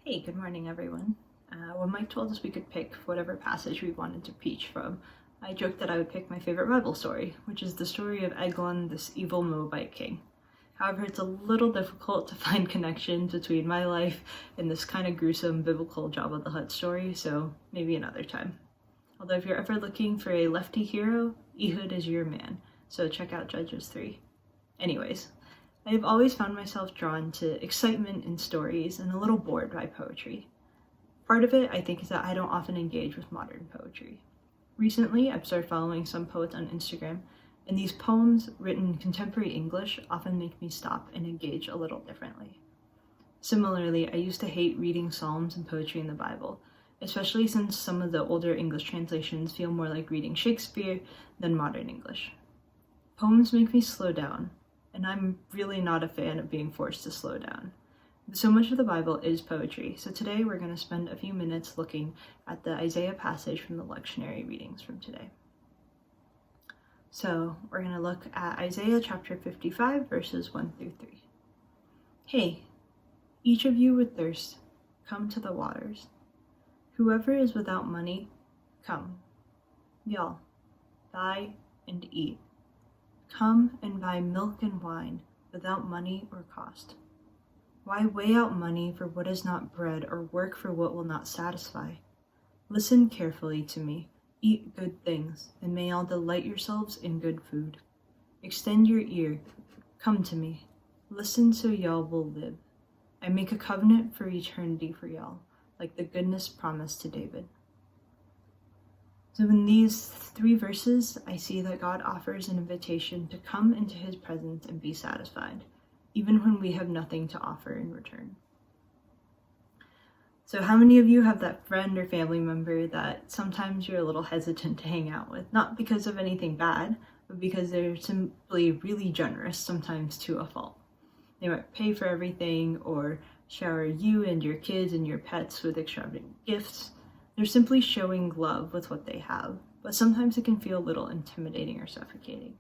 Hey, good morning, everyone. When Mike told us we could pick whatever passage we wanted to preach from, I joked that I would pick my favorite Bible story, which is the story of Eglon, this evil Moabite king. However, it's a little difficult to find connections between my life and this kind of gruesome biblical Jabba the Hutt story, so maybe another time. Although if you're ever looking for a lefty hero, Ehud is your man, so check out Judges 3. Anyways, I have always found myself drawn to excitement in stories and a little bored by poetry. Part of it, I think, is that I don't often engage with modern poetry. Recently, I've started following some poets on Instagram, and these poems, written in contemporary English, often make me stop and engage a little differently. Similarly, I used to hate reading psalms and poetry in the Bible, especially since some of the older English translations feel more like reading Shakespeare than modern English. Poems make me slow down, and I'm really not a fan of being forced to slow down. So much of the Bible is poetry, so today we're going to spend a few minutes looking at the Isaiah passage from the lectionary readings from today. So we're going to look at Isaiah chapter 55, verses 1 through 3. Hey, each of you with thirst, come to the waters. Whoever is without money, come. Y'all, buy and eat. Come and buy milk and wine without money or cost. Why weigh out money for what is not bread or work for what will not satisfy? Listen carefully to me, eat good things, and may all delight yourselves in good food. Extend your ear, come to me. Listen so y'all will live. I make a covenant for eternity for y'all, like the goodness promised to David. So in these 3 verses, I see that God offers an invitation to come into his presence and be satisfied, even when we have nothing to offer in return. So how many of you have that friend or family member that sometimes you're a little hesitant to hang out with? Not because of anything bad, but because they're simply really generous, sometimes to a fault. They might pay for everything or shower you and your kids and your pets with extravagant gifts. They're simply showing love with what they have, but sometimes it can feel a little intimidating or suffocating.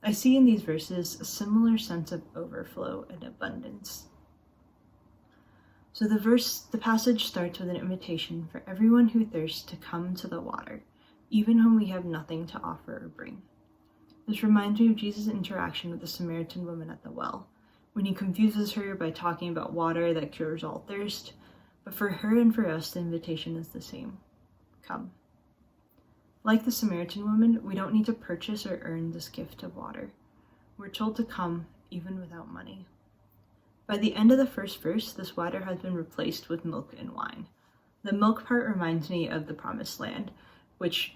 I see in these verses a similar sense of overflow and abundance. So the passage starts with an invitation for everyone who thirsts to come to the water, even when we have nothing to offer or bring. This reminds me of Jesus' interaction with the Samaritan woman at the well, when he confuses her by talking about water that cures all thirst. But for her and for us, the invitation is the same. Come. Like the Samaritan woman, we don't need to purchase or earn this gift of water. We're told to come even without money. By the end of the first verse, this water has been replaced with milk and wine. The milk part reminds me of the Promised Land, which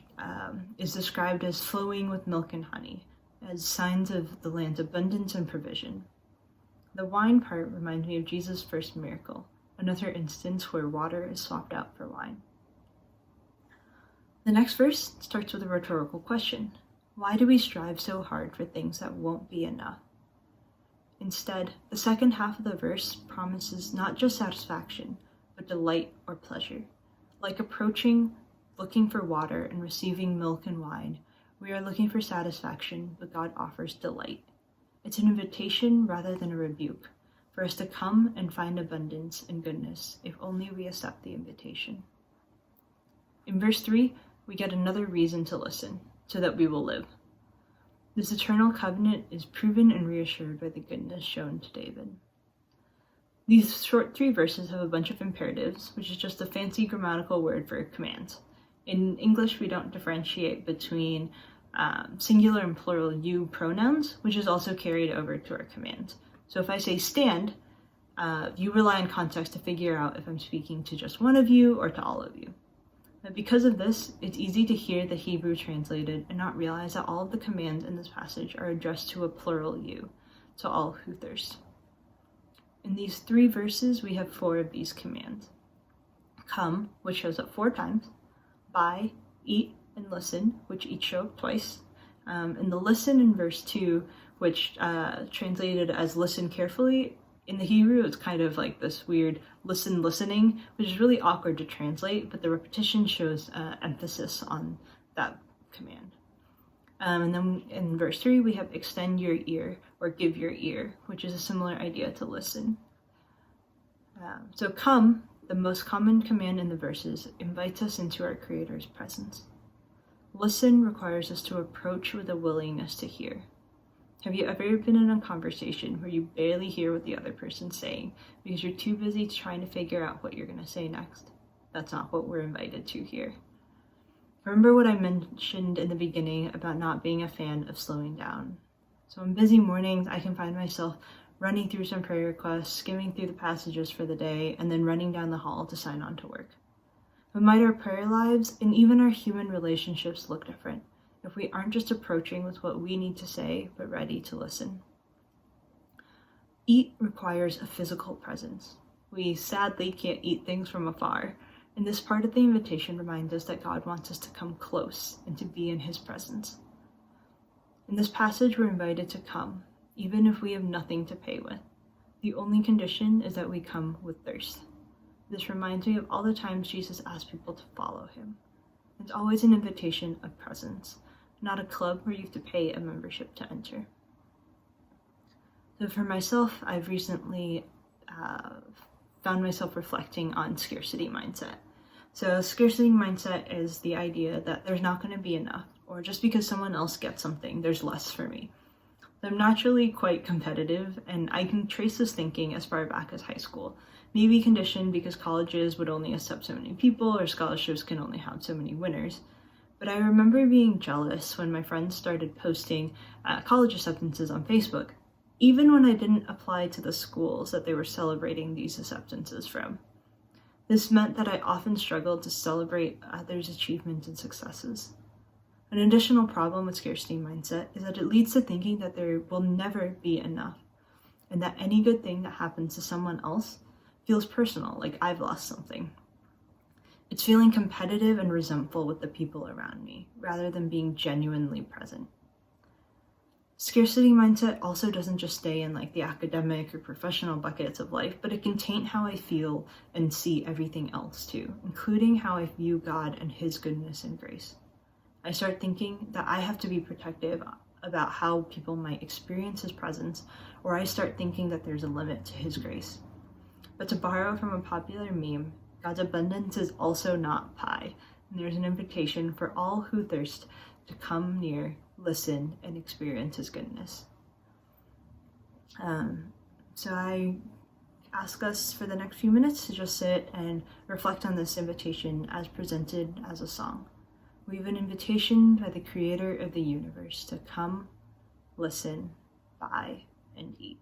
is described as flowing with milk and honey, as signs of the land's abundance and provision. The wine part reminds me of Jesus' first miracle, another instance where water is swapped out for wine. The next verse starts with a rhetorical question. Why do we strive so hard for things that won't be enough? Instead, the second half of the verse promises not just satisfaction, but delight or pleasure. Like approaching, looking for water, and receiving milk and wine, we are looking for satisfaction, but God offers delight. It's an invitation rather than a rebuke, for us to come and find abundance and goodness if only we accept the invitation. In verse 3, we get another reason to listen, so that we will live. This eternal covenant is proven and reassured by the goodness shown to David. These short 3 verses have a bunch of imperatives, which is just a fancy grammatical word for commands. In English, we don't differentiate between singular and plural you pronouns, which is also carried over to our commands. So if I say stand, you rely on context to figure out if I'm speaking to just one of you or to all of you. But because of this, it's easy to hear the Hebrew translated and not realize that all of the commands in this passage are addressed to a plural you, to all who thirst. In these 3 verses, we have 4 of these commands. Come, which shows up 4 times, buy, eat, and listen, which each show up twice. And the listen in verse 2, which translated as listen carefully, in the Hebrew, it's kind of like this weird listening, which is really awkward to translate, but the repetition shows emphasis on that command. And then in verse 3, we have extend your ear or give your ear, which is a similar idea to listen. So come The most common command in the verses invites us into our Creator's presence. Listen requires us to approach with a willingness to hear. Have you ever been in a conversation where you barely hear what the other person's saying because you're too busy trying to figure out what you're going to say next? That's not what we're invited to here. Remember what I mentioned in the beginning about not being a fan of slowing down. So on busy mornings, I can find myself running through some prayer requests, skimming through the passages for the day, and then running down the hall to sign on to work. But might our prayer lives and even our human relationships look different if we aren't just approaching with what we need to say, but ready to listen? Eat requires a physical presence. We sadly can't eat things from afar, and this part of the invitation reminds us that God wants us to come close and to be in His presence. In this passage, we're invited to come, even if we have nothing to pay with. The only condition is that we come with thirst. This reminds me of all the times Jesus asked people to follow Him. It's always an invitation of presence, not a club where you have to pay a membership to enter. So for myself, I've recently found myself reflecting on scarcity mindset. So scarcity mindset is the idea that there's not going to be enough, or just because someone else gets something, there's less for me. I'm naturally quite competitive, and I can trace this thinking as far back as high school. Maybe conditioned because colleges would only accept so many people, or scholarships can only have so many winners. But I remember being jealous when my friends started posting college acceptances on Facebook, even when I didn't apply to the schools that they were celebrating these acceptances from. This meant that I often struggled to celebrate others' achievements and successes. An additional problem with scarcity mindset is that it leads to thinking that there will never be enough, and that any good thing that happens to someone else feels personal, like I've lost something. It's feeling competitive and resentful with the people around me, rather than being genuinely present. Scarcity mindset also doesn't just stay in like the academic or professional buckets of life, but it can taint how I feel and see everything else too, including how I view God and His goodness and grace. I start thinking that I have to be protective about how people might experience His presence, or I start thinking that there's a limit to His grace. But to borrow from a popular meme, God's abundance is also not pie, and there's an invitation for all who thirst to come near, listen, and experience His goodness. So I ask us for the next few minutes to just sit and reflect on this invitation as presented as a song. We have an invitation by the Creator of the universe to come, listen, buy, and eat.